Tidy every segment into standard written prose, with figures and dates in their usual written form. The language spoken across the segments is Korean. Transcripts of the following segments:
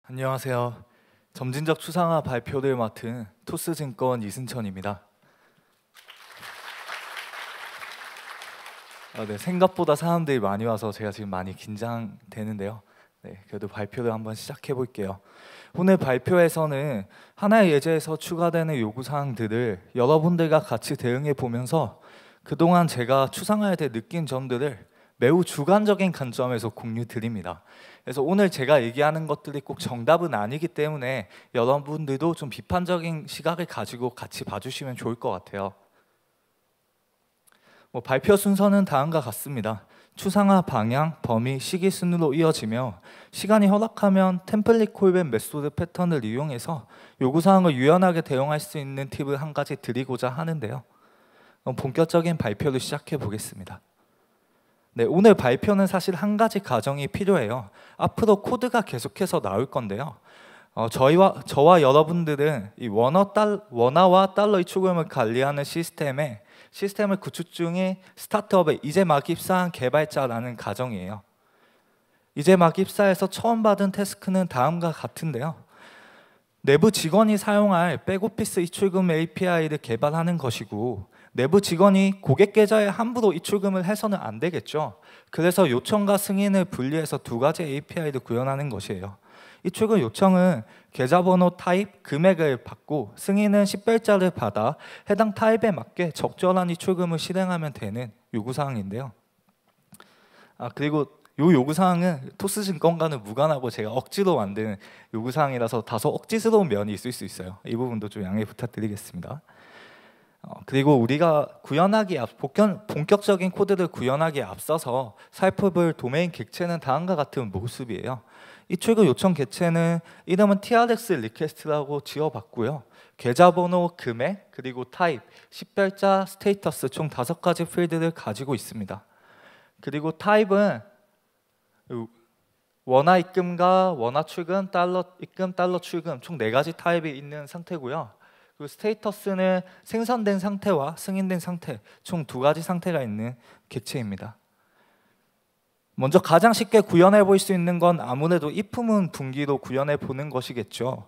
안녕하세요. 점진적 추상화 발표를 맡은 토스증권 이승천입니다. 생각보다 사람들이 많이 와서 제가 지금 많이 긴장되는데요. 그래도 발표를 한번 시작해 볼게요. 오늘 발표에서는 하나의 예제에서 추가되는 요구사항들을 여러분들과 같이 대응해 보면서 그동안 제가 추상화에 대해 느낀 점들을 매우 주관적인 관점에서 공유 드립니다. 그래서 오늘 제가 얘기하는 것들이 꼭 정답은 아니기 때문에 여러분들도 좀 비판적인 시각을 가지고 같이 봐주시면 좋을 것 같아요. 발표 순서는 다음과 같습니다. 추상화 방향, 범위, 시기 순으로 이어지며 시간이 허락하면 템플릿 콜백 메소드 패턴을 이용해서 요구사항을 유연하게 대응할 수 있는 팁을 한 가지 드리고자 하는데요. 본격적인 발표를 시작해 보겠습니다. 오늘 발표는 사실 한 가지 가정이 필요해요. 앞으로 코드가 계속해서 나올 건데요. 저와 여러분들은 이 원화와 달러 이축음을 관리하는 시스템을 구축 중인 스타트업에 이제 막 입사한 개발자라는 가정이에요. 이제 막 입사해서 처음 받은 태스크는 다음과 같은데요. 내부 직원이 사용할 백오피스 이출금 API를 개발하는 것이고, 내부 직원이 고객 계좌에 함부로 이출금을 해서는 안 되겠죠. 그래서 요청과 승인을 분리해서 두 가지 API를 구현하는 것이에요. 이출금 요청은 계좌번호 타입, 금액을 받고 승인은 식별자를 받아 해당 타입에 맞게 적절한 이출금을 실행하면 되는 요구사항인데요. 그리고 이 요구사항은 토스증권과는 무관하고 제가 억지로 만든 요구사항이라서 다소 억지스러운 면이 있을 수 있어요. 이 부분도 좀 양해 부탁드리겠습니다. 그리고 우리가 본격적인 코드를 구현하기에 앞서서 살펴볼 도메인 객체는 다음과 같은 모습이에요. 이출금 요청 객체는 이름은 TRX 리퀘스트라고 지어봤고요. 계좌번호, 금액, 그리고 타입, 식별자, 스테이터스 총 5가지 필드를 가지고 있습니다. 그리고 타입은 원화 입금과 원화 출금, 달러 입금, 달러 출금 총 4가지 타입이 있는 상태고요. 그리고 스테이터스는 생성된 상태와 승인된 상태 총 2가지 상태가 있는 객체입니다. 먼저 가장 쉽게 구현해 볼 수 있는 건 아무래도 if문 분기로 구현해 보는 것이겠죠.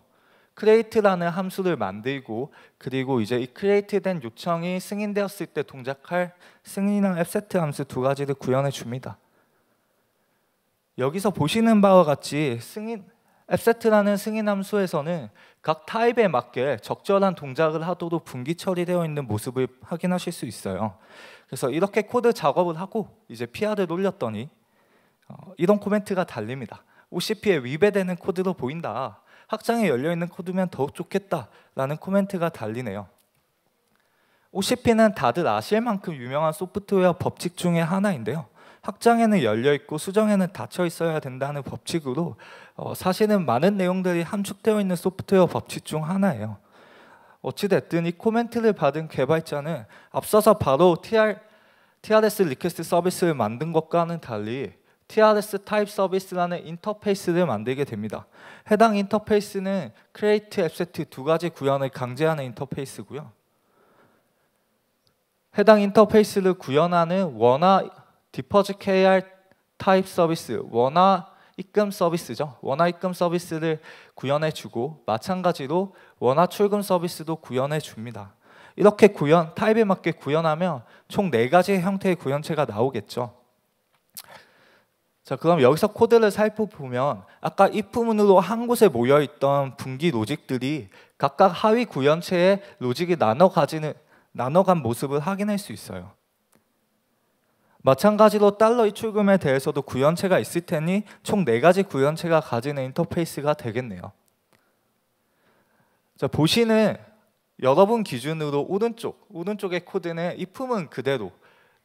create라는 함수를 만들고, 그리고 이제 이 create된 요청이 승인되었을 때 동작할 승인이랑 abset 함수 2가지를 구현해 줍니다. 여기서 보시는 바와 같이 abset라는 승인 함수에서는 각 타입에 맞게 적절한 동작을 하도록 분기 처리되어 있는 모습을 확인하실 수 있어요. 그래서 이렇게 코드 작업을 하고 이제 PR을 올렸더니 이런 코멘트가 달립니다. OCP에 위배되는 코드로 보인다. 확장에 열려있는 코드면 더욱 좋겠다라는 코멘트가 달리네요. OCP는 다들 아실 만큼 유명한 소프트웨어 법칙 중에 하나인데요. 확장에는 열려있고 수정에는 닫혀 있어야 된다는 법칙으로 사실은 많은 내용들이 함축되어 있는 소프트웨어 법칙 중 하나예요. 어찌됐든 이 코멘트를 받은 개발자는 앞서서 바로 TRS 리퀘스트 서비스를 만든 것과는 달리 TRS 타입 서비스라는 인터페이스를 만들게 됩니다. 해당 인터페이스는 create, abset 2가지 구현을 강제하는 인터페이스고요. 해당 인터페이스를 구현하는 원화 디퍼즈 KR 타입 서비스, 원화 입금 서비스죠. 원화 입금 서비스를 구현해 주고, 마찬가지로 원화 출금 서비스도 구현해 줍니다. 이렇게 타입에 맞게 구현하면 총 4가지의 형태의 구현체가 나오겠죠. 자, 그럼 여기서 코드를 살펴보면 아까 if문으로 한 곳에 모여있던 분기 로직들이 각각 하위 구현체의 로직이 나눠간 모습을 확인할 수 있어요. 마찬가지로 달러 이출금에 대해서도 구현체가 있을 테니 총 4가지 구현체가 가지는 인터페이스가 되겠네요. 자, 보시는 여러분 기준으로 오른쪽의 코드는 if문 그대로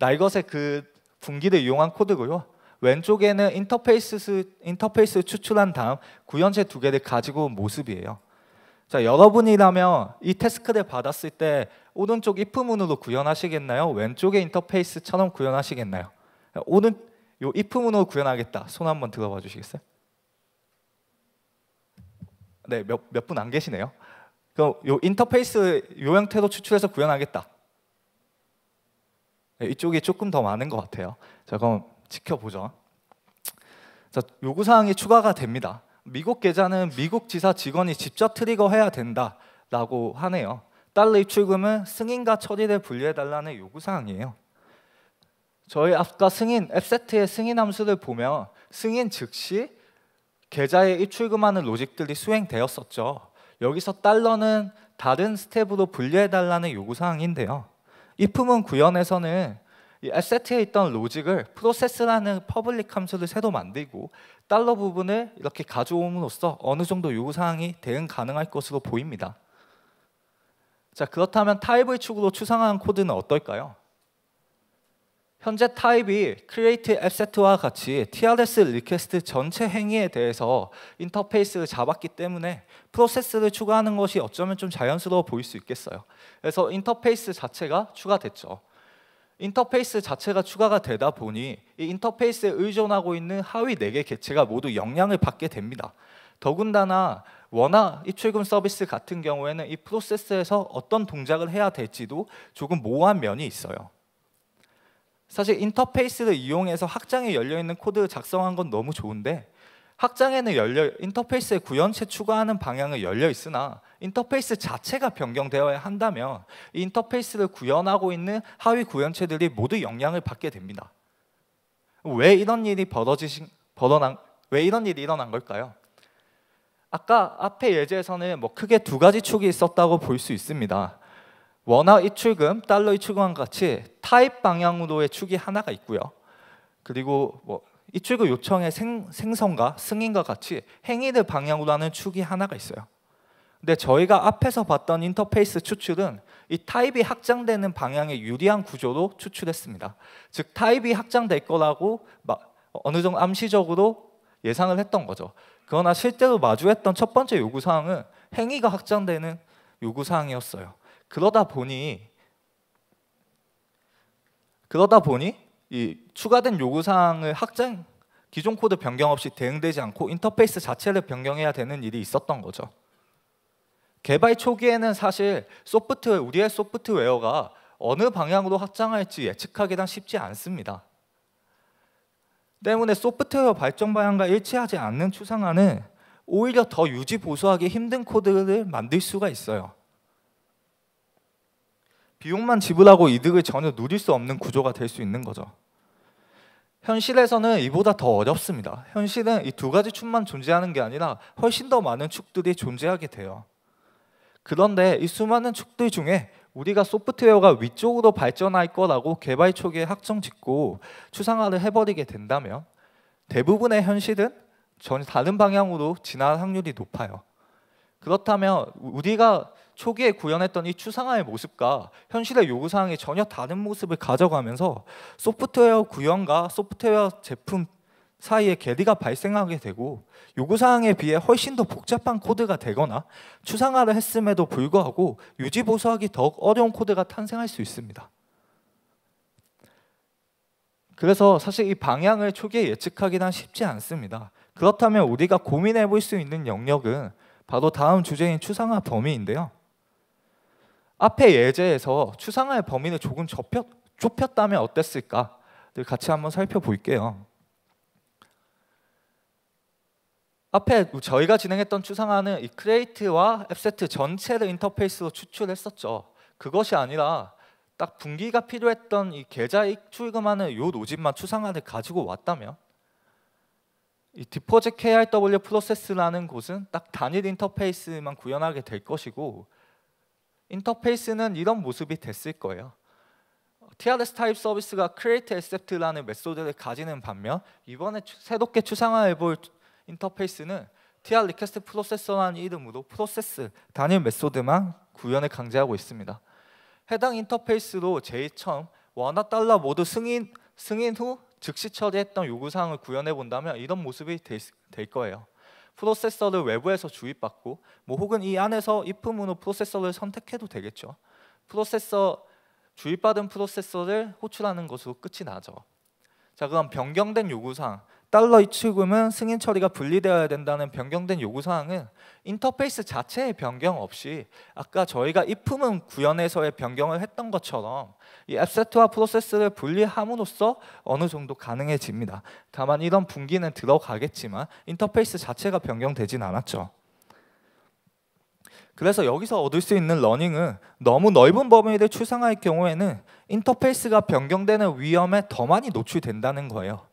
날것의 그 분기를 이용한 코드고요. 왼쪽에는 인터페이스 추출한 다음 구현체 2개를 가지고 온 모습이에요. 자, 여러분이라면 이 태스크를 받았을 때 오른쪽 if문으로 구현하시겠나요? 왼쪽의 인터페이스처럼 구현하시겠나요? 요 if문으로 구현하겠다. 손 한번 들어봐 주시겠어요? 네, 몇 분 안 계시네요. 그럼 요 인터페이스 요 형태로 추출해서 구현하겠다. 네, 이쪽이 조금 더 많은 것 같아요. 자, 그럼 지켜보죠. 자, 요구사항이 추가가 됩니다. 미국 계좌는 미국 지사 직원이 직접 트리거해야 된다라고 하네요. 달러 입출금은 승인과 처리를 분리해달라는 요구사항이에요. 저희 아까 승인 앱세트의 승인 함수를 보면 승인 즉시 계좌에 입출금하는 로직들이 수행되었었죠. 여기서 달러는 다른 스텝으로 분리해달라는 요구사항인데요. if문 구현에서는 이 앱세트에 있던 로직을 프로세스라는 퍼블릭 함수를 새로 만들고 달러 부분을 이렇게 가져옴으로써 어느 정도 요구사항이 대응 가능할 것으로 보입니다. 자, 그렇다면 타입의 축으로 추상화한 코드는 어떨까요? 현재 타입이 create 앱세트와 같이 TRS 리퀘스트 전체 행위에 대해서 인터페이스를 잡았기 때문에 프로세스를 추가하는 것이 어쩌면 좀 자연스러워 보일 수 있겠어요. 그래서 인터페이스 자체가 추가됐죠. 인터페이스 자체가 추가가 되다 보니 이 인터페이스에 의존하고 있는 하위 4개 객체가 모두 영향을 받게 됩니다. 더군다나 원화 입출금 서비스 같은 경우에는 이 프로세스에서 어떤 동작을 해야 될지도 조금 모호한 면이 있어요. 사실 인터페이스를 이용해서 확장에 열려있는 코드를 작성한 건 너무 좋은데 확장에는 인터페이스에 구현체 추가하는 방향은 열려있으나 인터페이스 자체가 변경되어야 한다면 이 인터페이스를 구현하고 있는 하위 구현체들이 모두 영향을 받게 됩니다. 왜 이런 일이 일어난 걸까요? 아까 앞에 예제에서는 크게 2가지 축이 있었다고 볼 수 있습니다. 원화 입출금, 달러 입출금과 같이 타입 방향으로의 축이 하나가 있고요. 그리고 입출금 요청의 생성과 승인과 같이 행위를 방향으로 하는 축이 하나가 있어요. 근데 저희가 앞에서 봤던 인터페이스 추출은 이 타입이 확장되는 방향에 유리한 구조로 추출했습니다. 즉 타입이 확장될 거라고 어느 정도 암시적으로 예상을 했던 거죠. 그러나 실제로 마주했던 첫 번째 요구사항은 행위가 확장되는 요구사항이었어요. 그러다 보니 이 추가된 요구사항을 기존 코드 변경 없이 대응되지 않고 인터페이스 자체를 변경해야 되는 일이 있었던 거죠. 개발 초기에는 사실 우리의 소프트웨어가 어느 방향으로 확장할지 예측하기란 쉽지 않습니다. 때문에 소프트웨어 발전 방향과 일치하지 않는 추상화는 오히려 더 유지 보수하기 힘든 코드를 만들 수가 있어요. 비용만 지불하고 이득을 전혀 누릴 수 없는 구조가 될 수 있는 거죠. 현실에서는 이보다 더 어렵습니다. 현실은 이 2가지 축만 존재하는 게 아니라 훨씬 더 많은 축들이 존재하게 돼요. 그런데 이 수많은 축들 중에 우리가 소프트웨어가 위쪽으로 발전할 거라고 개발 초기에 확정짓고 추상화를 해버리게 된다면 대부분의 현실은 전혀 다른 방향으로 진화할 확률이 높아요. 그렇다면 우리가 초기에 구현했던 이 추상화의 모습과 현실의 요구사항이 전혀 다른 모습을 가져가면서 소프트웨어 구현과 소프트웨어 제품 사이에 괴리가 발생하게 되고 요구사항에 비해 훨씬 더 복잡한 코드가 되거나 추상화를 했음에도 불구하고 유지보수하기 더욱 어려운 코드가 탄생할 수 있습니다. 그래서 사실 이 방향을 초기에 예측하기는 쉽지 않습니다. 그렇다면 우리가 고민해 볼 수 있는 영역은 바로 다음 주제인 추상화 범위인데요. 앞의 예제에서 추상화의 범위를 조금 좁혔다면 어땠을까를 같이 한번 살펴볼게요. 앞에 저희가 진행했던 추상화는 이 크리에이트와 앱세트 전체를 인터페이스로 추출했었죠. 그것이 아니라 딱 분기가 필요했던 이 계좌 입출금하는 이 로직만 추상화를 가지고 왔다면 이 디포짓 KRW 프로세스라는 곳은 딱 단일 인터페이스만 구현하게 될 것이고 인터페이스는 이런 모습이 됐을 거예요. TRS 타입 서비스가 create accept라는 메소드를 가지는 반면 이번에 새롭게 추상화해볼 인터페이스는 TR request processor라는 이름으로 프로세스 단일 메소드만 구현을 강제하고 있습니다. 해당 인터페이스로 제일 처음 원화 달러 모두 승인 후 즉시 처리했던 요구사항을 구현해 본다면 이런 모습이 될 거예요. 프로세서를 외부에서 주입받고 혹은 이 안에서 if문으로 프로세서를 선택해도 되겠죠. 주입받은 프로세서를 호출하는 것으로 끝이 나죠. 자, 그럼 변경된 요구사항 달러 입출금은 승인 처리가 분리되어야 된다는 변경된 요구사항은 인터페이스 자체의 변경 없이 아까 저희가 if문 구현에서의 변경을 했던 것처럼 이 앱세트와 프로세스를 분리함으로써 어느 정도 가능해집니다. 다만 이런 분기는 들어가겠지만 인터페이스 자체가 변경되진 않았죠. 그래서 여기서 얻을 수 있는 러닝은 너무 넓은 범위를 추상할 경우에는 인터페이스가 변경되는 위험에 더 많이 노출된다는 거예요.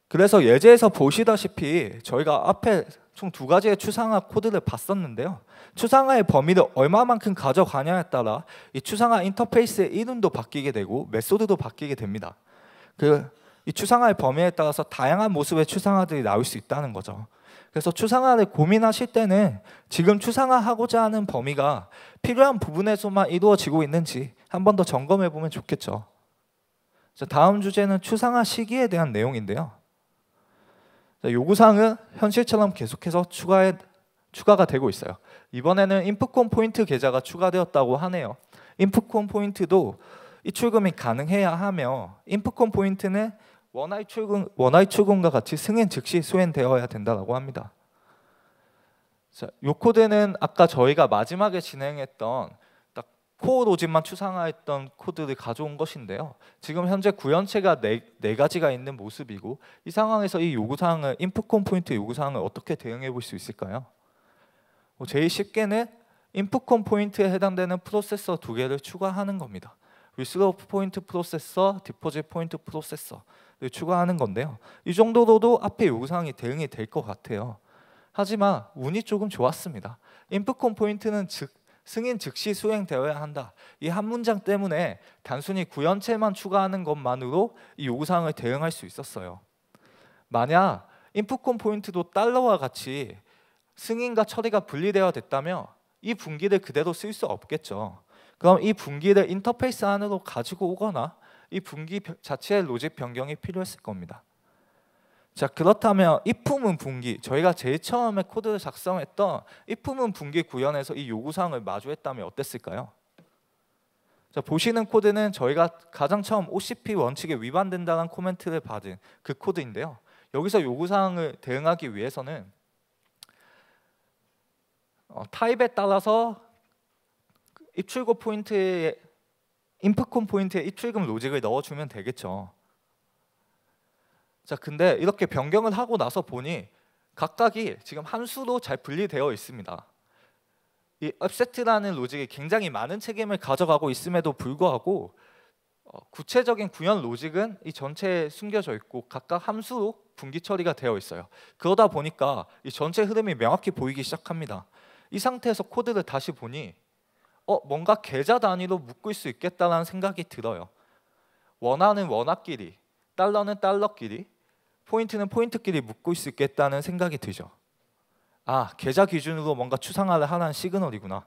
그래서 예제에서 보시다시피 저희가 앞에 총 2가지의 추상화 코드를 봤었는데요. 추상화의 범위를 얼마만큼 가져가냐에 따라 이 추상화 인터페이스의 이름도 바뀌게 되고 메소드도 바뀌게 됩니다. 이 추상화의 범위에 따라서 다양한 모습의 추상화들이 나올 수 있다는 거죠. 그래서 추상화를 고민하실 때는 지금 추상화하고자 하는 범위가 필요한 부분에서만 이루어지고 있는지 한 번 더 점검해 보면 좋겠죠. 자, 다음 주제는 추상화 시기에 대한 내용인데요. 자, 요구사항은 현실처럼 계속해서 추가가 되고 있어요. 이번에는 인풋콘 포인트 계좌가 추가되었다고 하네요. 인풋콘 포인트도 입출금이 가능해야 하며 인풋콘 포인트는 원화의 출금과 같이 승인 즉시 수행되어야 된다고 합니다. 자, 이 코드는 아까 저희가 마지막에 진행했던 딱 코어 로직만 추상화했던 코드를 가져온 것인데요. 지금 현재 구현체가 네 가지가 있는 모습이고 이 상황에서 이 요구사항을 인풋콘 포인트 요구사항을 어떻게 대응해 볼 수 있을까요? 제일 쉽게는 인풋콘 포인트에 해당되는 프로세서 2개를 추가하는 겁니다. 위스로우 포인트 프로세서, 디포짓 포인트 프로세서를 추가하는 건데요. 이 정도로도 앞에 요구사항이 대응이 될 것 같아요. 하지만 운이 조금 좋았습니다. 인풋콘 포인트는 승인 즉시 수행되어야 한다. 이 한 문장 때문에 단순히 구현체만 추가하는 것만으로 이 요구사항을 대응할 수 있었어요. 만약 인풋콘 포인트도 달러와 같이 승인과 처리가 분리되어 됐다면 이 분기를 그대로 쓸 수 없겠죠. 그럼 이 분기를 인터페이스 안으로 가지고 오거나 이 분기 자체의 로직 변경이 필요했을 겁니다. 자, 그렇다면 if문 분기, 저희가 제일 처음에 코드를 작성했던 if문 분기 구현에서 이 요구사항을 마주했다면 어땠을까요? 자, 보시는 코드는 저희가 가장 처음 OCP 원칙에 위반된다는 코멘트를 받은 그 코드인데요. 여기서 요구사항을 대응하기 위해서는 타입에 따라서 입출금 포인트에 인풋콘 포인트에 입출금 로직을 넣어주면 되겠죠. 자, 근데 이렇게 변경을 하고 나서 보니 각각이 지금 함수로 잘 분리되어 있습니다. 이 offset라는 로직이 굉장히 많은 책임을 가져가고 있음에도 불구하고 구체적인 구현 로직은 이 전체에 숨겨져 있고 각각 함수로 분기 처리가 되어 있어요. 그러다 보니까 이 전체 흐름이 명확히 보이기 시작합니다. 이 상태에서 코드를 다시 보니 뭔가 계좌 단위로 묶을 수 있겠다는 생각이 들어요. 원화는 원화끼리, 달러는 달러끼리, 포인트는 포인트끼리 묶을 수 있겠다는 생각이 들죠. 아, 계좌 기준으로 뭔가 추상화를 하라는 시그널이구나.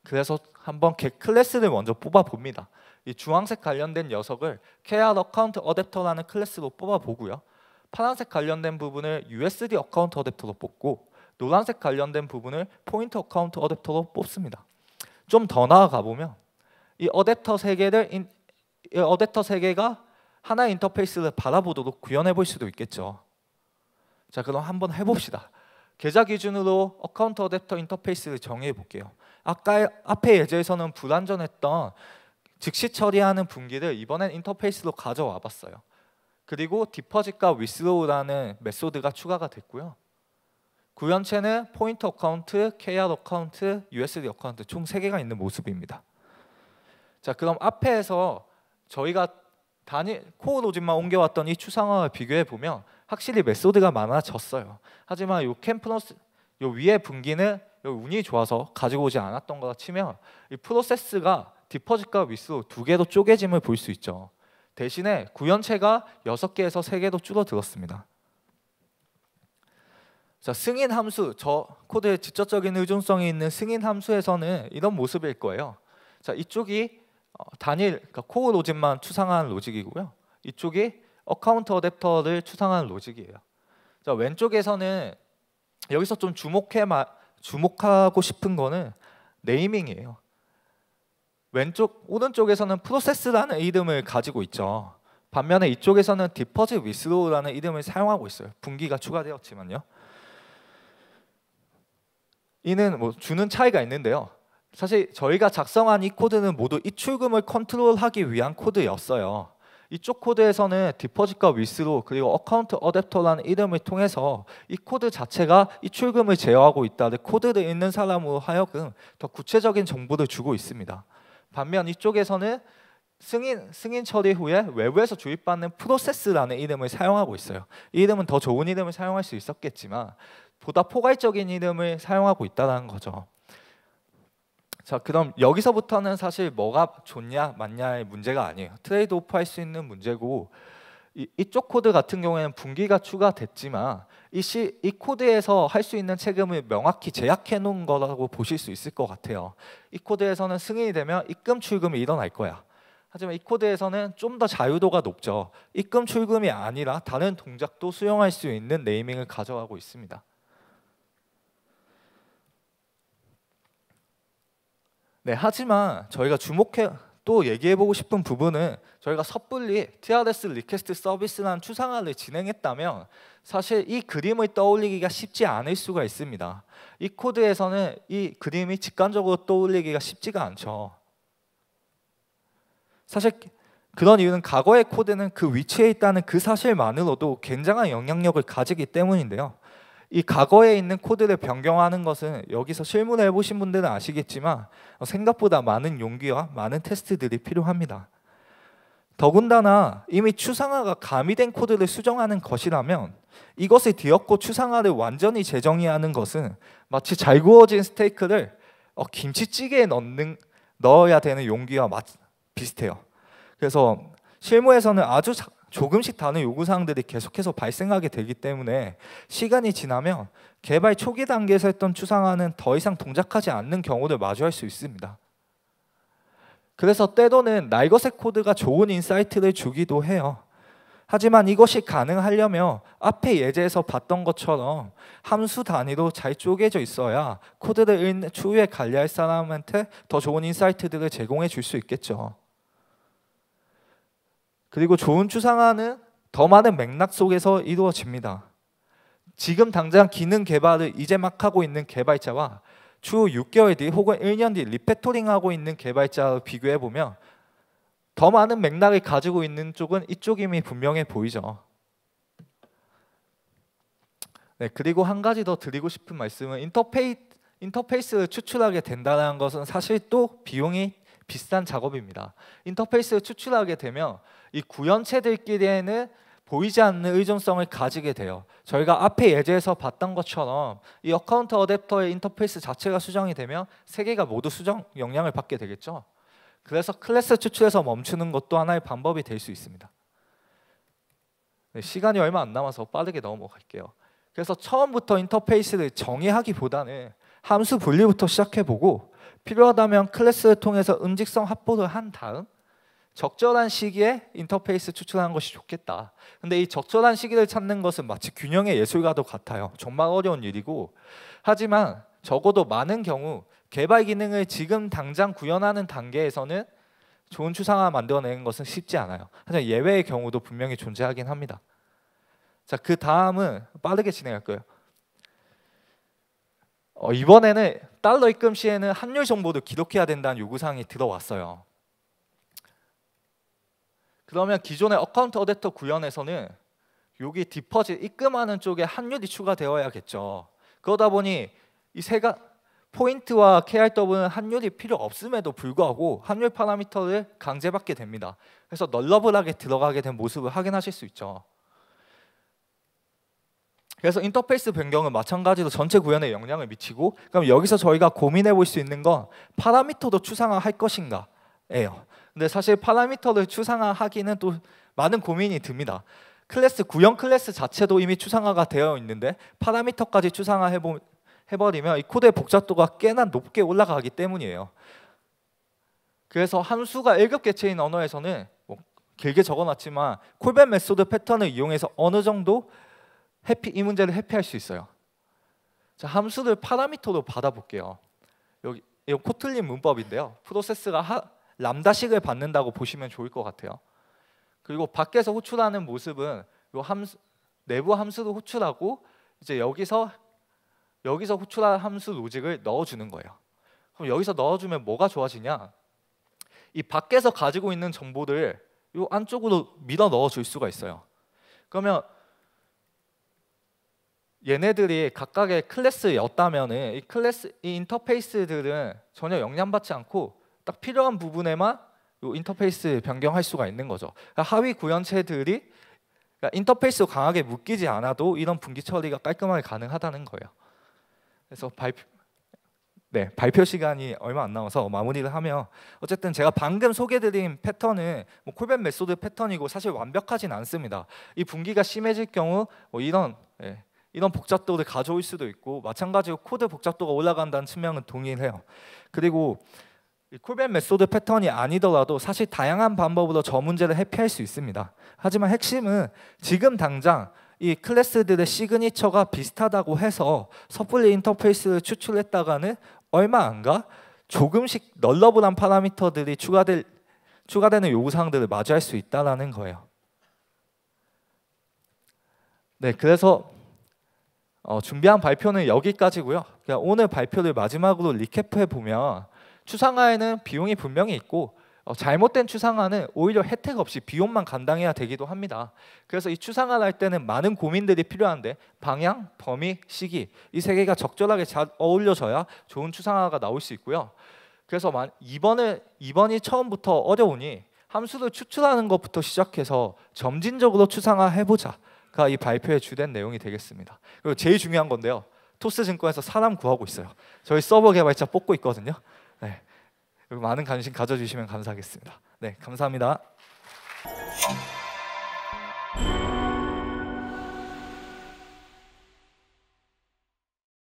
그래서 한번 클래스를 먼저 뽑아봅니다. 이 주황색 관련된 녀석을 KR 어카운트 어댑터라는 클래스로 뽑아보고요. 파란색 관련된 부분을 USD 어카운트 어댑터로 뽑고 노란색 관련된 부분을 포인트 어카운트 어댑터로 뽑습니다. 좀 더 나아가 보면 이 어댑터 3개가 하나의 인터페이스를 바라보도록 구현해 볼 수도 있겠죠. 자, 그럼 한번 해봅시다. 계좌 기준으로 어카운트 어댑터 인터페이스를 정의해 볼게요. 아까 앞에 예제에서는 불완전했던 즉시 처리하는 분기를 이번엔 인터페이스로 가져와 봤어요. 그리고 디퍼짓과 위스로우라는 메소드가 추가가 됐고요. 구현체는 포인트 어카운트, KR 어카운트, USD 어카운트 총 3개가 있는 모습입니다. 자, 그럼 앞에서 저희가 코어 로직만 옮겨왔던 이 추상화와 비교해 보면 확실히 메소드가 많아졌어요. 하지만 요 위에 분기는 운이 좋아서 가지고 오지 않았던 거라 치면 이 프로세스가 디퍼짓과 위스로 2개로 쪼개짐을 볼 수 있죠. 대신에 구현체가 6개에서 3개로 줄어들었습니다. 자, 승인 함수, 저 코드에 직접적인 의존성이 있는 승인 함수에서는 이런 모습일 거예요. 자, 이쪽이 단일, 그러니까 코어 로직만 추상화한 로직이고요. 이쪽이 어카운트 어댑터를 추상화한 로직이에요. 자, 왼쪽에서는 여기서 좀 주목하고 싶은 거는 네이밍이에요. 오른쪽에서는 프로세스라는 이름을 가지고 있죠. 반면에 이쪽에서는 deposit withdraw라는 이름을 사용하고 있어요. 분기가 추가되었지만요. 이는 뭐 주는 차이가 있는데요. 사실 저희가 작성한 이 코드는 모두 입출금을 컨트롤하기 위한 코드였어요. 이쪽 코드에서는 디포짓과 위스로 그리고 어카운트 어댑터라는 이름을 통해서 이 코드 자체가 입출금을 제어하고 있다는 코드를 읽는 사람으로 하여금 더 구체적인 정보를 주고 있습니다. 반면 이쪽에서는 승인 처리 후에 외부에서 주입받는 프로세스라는 이름을 사용하고 있어요. 이 이름은 더 좋은 이름을 사용할 수 있었겠지만 보다 포괄적인 이름을 사용하고 있다는 거죠. 자, 그럼 여기서부터는 사실 뭐가 좋냐 맞냐의 문제가 아니에요. 트레이드 오프 할 수 있는 문제고, 이쪽 코드 같은 경우에는 분기가 추가됐지만 이 코드에서 할 수 있는 채금을 명확히 제약해 놓은 거라고 보실 수 있을 것 같아요. 이 코드에서는 승인이 되면 입금 출금이 일어날 거야. 하지만 이 코드에서는 좀 더 자유도가 높죠. 입금 출금이 아니라 다른 동작도 수용할 수 있는 네이밍을 가져가고 있습니다. 네, 하지만 저희가 주목해 또 얘기해보고 싶은 부분은 저희가 섣불리 TRS 리퀘스트 서비스라는 추상화를 진행했다면 사실 이 그림을 떠올리기가 쉽지 않을 수가 있습니다. 이 코드에서는 이 그림이 직관적으로 떠올리기가 쉽지가 않죠. 사실 그런 이유는 과거의 코드는 그 위치에 있다는 그 사실만으로도 굉장한 영향력을 가지기 때문인데요. 이 과거에 있는 코드를 변경하는 것은 여기서 실무를 해보신 분들은 아시겠지만 생각보다 많은 용기와 많은 테스트들이 필요합니다. 더군다나 이미 추상화가 가미된 코드를 수정하는 것이라면 이것을 뒤엎고 추상화를 완전히 재정의하는 것은 마치 잘 구워진 스테이크를 김치찌개에 넣어야 되는 용기와 비슷해요. 그래서 실무에서는 아주 조금씩 다른 요구사항들이 계속해서 발생하게 되기 때문에 시간이 지나면 개발 초기 단계에서 했던 추상화는 더 이상 동작하지 않는 경우를 마주할 수 있습니다. 그래서 때로는 날것의 코드가 좋은 인사이트를 주기도 해요. 하지만 이것이 가능하려면 앞에 예제에서 봤던 것처럼 함수 단위로 잘 쪼개져 있어야 코드를 읽는 추후에 관리할 사람한테 더 좋은 인사이트들을 제공해 줄 수 있겠죠. 그리고 좋은 추상화는 더 많은 맥락 속에서 이루어집니다. 지금 당장 기능 개발을 이제 막 하고 있는 개발자와 추후 6개월 뒤 혹은 1년 뒤 리팩토링하고 있는 개발자와 비교해보면 더 많은 맥락을 가지고 있는 쪽은 이쪽임이 분명해 보이죠. 네, 그리고 한 가지 더 드리고 싶은 말씀은 인터페이스를 추출하게 된다는 것은 사실 또 비용이 비싼 작업입니다. 인터페이스를 추출하게 되면 이 구현체들끼리에는 보이지 않는 의존성을 가지게 돼요. 저희가 앞에 예제에서 봤던 것처럼 이 어카운트 어댑터의 인터페이스 자체가 수정이 되면 세 개가 모두 수정 영향을 받게 되겠죠. 그래서 클래스 추출에서 멈추는 것도 하나의 방법이 될 수 있습니다. 네, 시간이 얼마 안 남아서 빠르게 넘어갈게요. 그래서 처음부터 인터페이스를 정의하기보다는 함수 분리부터 시작해보고 필요하다면 클래스를 통해서 음직성 확보를 한 다음 적절한 시기에 인터페이스 추출하는 것이 좋겠다. 근데 이 적절한 시기를 찾는 것은 마치 균형의 예술과도 같아요. 정말 어려운 일이고, 하지만 적어도 많은 경우 개발 기능을 지금 당장 구현하는 단계에서는 좋은 추상화 만들어내는 것은 쉽지 않아요. 하지만 예외의 경우도 분명히 존재하긴 합니다. 자, 그 다음은 빠르게 진행할 거예요. 이번에는 달러 입금 시에는 환율 정보를 기록해야 된다는 요구사항이 들어왔어요. 그러면 기존의 어카운트 어댑터 구현에서는 여기 디퍼짓 입금하는 쪽에 환율이 추가되어야겠죠. 그러다 보니 이 세가 포인트와 KRW는 환율이 필요 없음에도 불구하고 환율 파라미터를 강제받게 됩니다. 그래서 널러블하게 들어가게 된 모습을 확인하실 수 있죠. 그래서 인터페이스 변경은 마찬가지로 전체 구현에 영향을 미치고, 그럼 여기서 저희가 고민해 볼 수 있는 건 파라미터도 추상화할 것인가예요. 근데 사실 파라미터를 추상화하기는 또 많은 고민이 듭니다. 구형 클래스 자체도 이미 추상화가 되어 있는데 파라미터까지 추상화해버리면 이 코드의 복잡도가 꽤나 높게 올라가기 때문이에요. 그래서 함수가 1급 개체인 언어에서는 길게 적어놨지만 콜백 메소드 패턴을 이용해서 어느 정도 이 문제를 회피할 수 있어요. 자, 함수를 파라미터로 받아볼게요. 여기 이거 코틀린 문법인데요. 프로세스가 람다식을 받는다고 보시면 좋을 것 같아요. 그리고 밖에서 호출하는 모습은 요 함수, 내부 함수로 호출하고 이제 여기서 호출할 함수 로직을 넣어주는 거예요. 그럼 여기서 넣어주면 뭐가 좋아지냐? 이 밖에서 가지고 있는 정보를 요 안쪽으로 밀어 넣어줄 수가 있어요. 그러면 얘네들이 각각의 클래스였다면은 이 인터페이스들은 전혀 영향받지 않고 딱 필요한 부분에만 요 인터페이스 변경할 수가 있는 거죠. 그러니까 하위 구현체들이 그러니까 인터페이스 강하게 묶이지 않아도 이런 분기 처리가 깔끔하게 가능하다는 거예요. 그래서 발표 시간이 얼마 안 남아서 마무리를 하면 어쨌든 제가 방금 소개드린 패턴은 뭐 콜백 메소드 패턴이고 사실 완벽하진 않습니다. 이 분기가 심해질 경우 뭐 이런 복잡도를 가져올 수도 있고 마찬가지로 코드 복잡도가 올라간다는 측면은 동일해요. 그리고 이 콜백 메소드 패턴이 아니더라도 사실 다양한 방법으로 저 문제를 회피할 수 있습니다. 하지만 핵심은 지금 당장 이 클래스들의 시그니처가 비슷하다고 해서 섣불리 인터페이스를 추출했다가는 얼마 안 가 조금씩 널러블한 파라미터들이 추가되는 요구사항들을 마주할 수 있다는 거예요. 네, 그래서 준비한 발표는 여기까지고요. 오늘 발표를 마지막으로 리캡해 보면 추상화에는 비용이 분명히 있고 잘못된 추상화는 오히려 혜택 없이 비용만 감당해야 되기도 합니다. 그래서 이 추상화를 할 때는 많은 고민들이 필요한데 방향, 범위, 시기 이 세 개가 적절하게 잘 어울려져야 좋은 추상화가 나올 수 있고요. 그래서 이번이 처음부터 어려우니 함수를 추출하는 것부터 시작해서 점진적으로 추상화해보자가 이 발표의 주된 내용이 되겠습니다. 그리고 제일 중요한 건데요. 토스증권에서 사람 구하고 있어요. 저희 서버 개발자 뽑고 있거든요. 네. 많은 관심 가져주시면 감사하겠습니다. 네, 감사합니다.